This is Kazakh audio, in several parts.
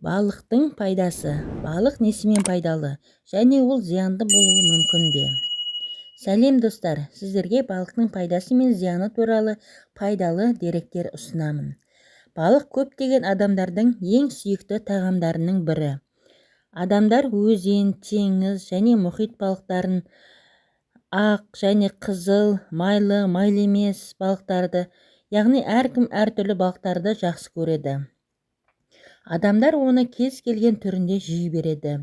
Балықтың пайдасы. Балық несімен пайдалы және ол зиянды болуы мүмкін бе? Сәлем достар, сіздерге балықтың пайдасы мен зияны туралы пайдалы деректер ұсынамын. Балық көптеген адамдардың ең сүйікті тағамдарының бірі. Адамдар өзен, теңіз және мұхит балықтарын, ақ және қызыл, майлы, майлы емес балықтарды, яғни әркім әртүрлі балықтарды жақсы көреді. Адамдар оны кез келген түрінде жей береді,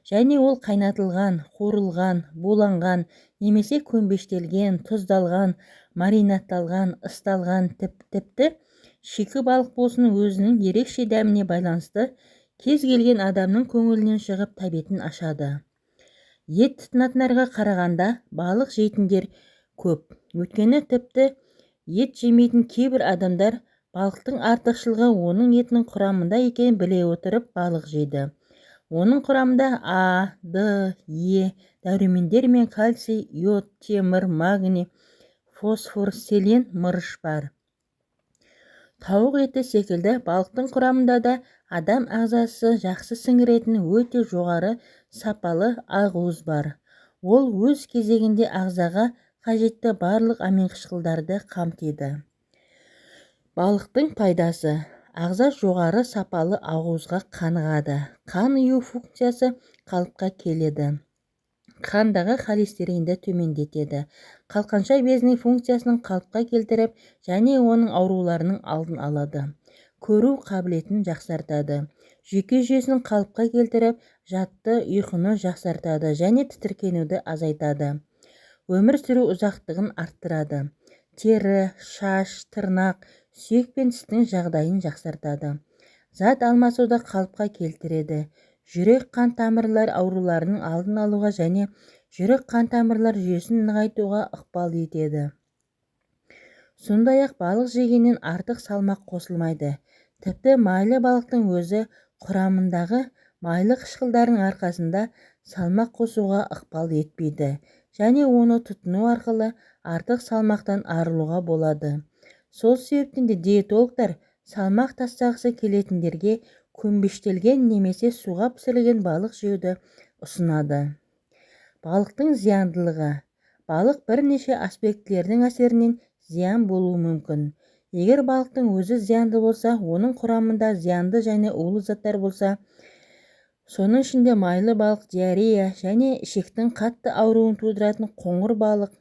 және ол қайнатылған, қуырылған, буланған, немесе көмбештелген, тұздалған, маринадталған, ысталған, тіпті шикі балық болсын өзінің ерекше дәміне байланысты кез келген адамның көңілінен шығып тәбетін ашады. Ет тұтынатындарға қарағанда балық жейтіндер көп. Өйткені тіпті ет жемейтін кейбір адамдар балықтың артықшылығы оның етінің құрамында екенін біле отырып балық жейді. Оның құрамында А, Д, Е дәрумендер мен кальций, йод, темір, магний, фосфор, селен, мырыш бар. Тауық еті секілді балықтың құрамында да адам ағзасы жақсы сіңіретін өте жоғары сапалы ақуыз бар. Ол өз кезегінде ағзаға қажетті барлық аминқышқылдарды қамтиды. Балықтың пайдасы. Ағза жоғары сапалы ақуызға қанығады. Қан ұю функциясы қалыпқа келеді. Қандағы холестеринді төмендетеді. Қалқанша безінің функциясының қалыпқа келтіріп, және оның ауруларының алдын алады. Көру қабілетін жақсартады. Жүйке жүйесінің қалыпқа келтіріп, жатты ұйқыны жақсартады және тітіркенуді азайтады. Өмір сүру ұзақтығын арттырады. Тері, шаш, тырнақ, сүйек пен тістің жағдайын жақсартады. Зат алмасуды қалыпқа келтіреді. Жүрек қан тамырлар ауруларының алдын алуға және жүрек қан тамырлар жүйесін нығайтуға ықпал етеді. Сондай-ақ балық жегеннен артық салмақ қосылмайды. Тіпті майлы балықтың өзі құрамындағы майлы қышқылдардың арқасында салмақ қосуға ықпал етпейді, және оны тұтыну арқылы артық салмақтан арылуға болады. Сол себептен де диетологтар салмақ тастағысы келетіндерге көмбештелген немесе суға пісірілген балық жеуді ұсынады. Балықтың зияндылығы. Балық бірнеше аспектілердің әсерінен зиян болуы мүмкін. Егер балықтың өзі зиянды болса, оның құрамында зиянды және улы заттар болса, соның ішінде майлы балық, диарея және ішектің қатты ауруын тудыратын қоңыр балық,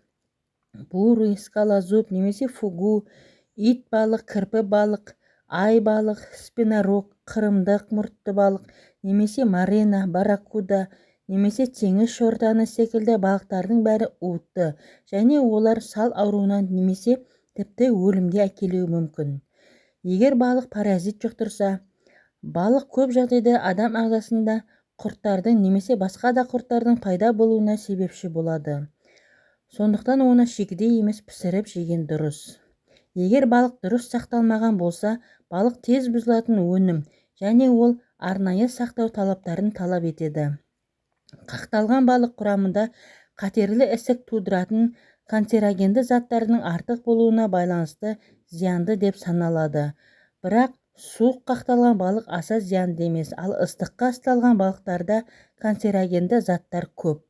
бурый, скалозуб немесе фугу, ит балық, кірпі балық, ай балық, спинорог, қырымдық мұртты балық, немесе морена, барракуда, немесе теңіз шортаны секілді балықтардың бәрі уытты, және олар сал ауруынан немесе тіпті өлімге әкелуі мүмкін. Егер балық паразит жұқтырса, балық көп жағдайда адам ағзасында құрттардың немесе басқа да құрттардың пайда болуына себепші болады. Сондықтан оны шикіде емес пісіріп жеген дұрыс. Егер балық дұрыс сақталмаған болса, балық тез бұзылатын өнім, және ол арнайы сақтау талаптарын талап етеді. Қақталған балық құрамында қатерлі ісік тудыратын канцерогенді заттардың артық болуына байланысты зиянды деп саналады. Бірақ суық қақталған балық аса зиянды емес, ал ыстыққа ысталған балықтарда канцерогенді заттар көп.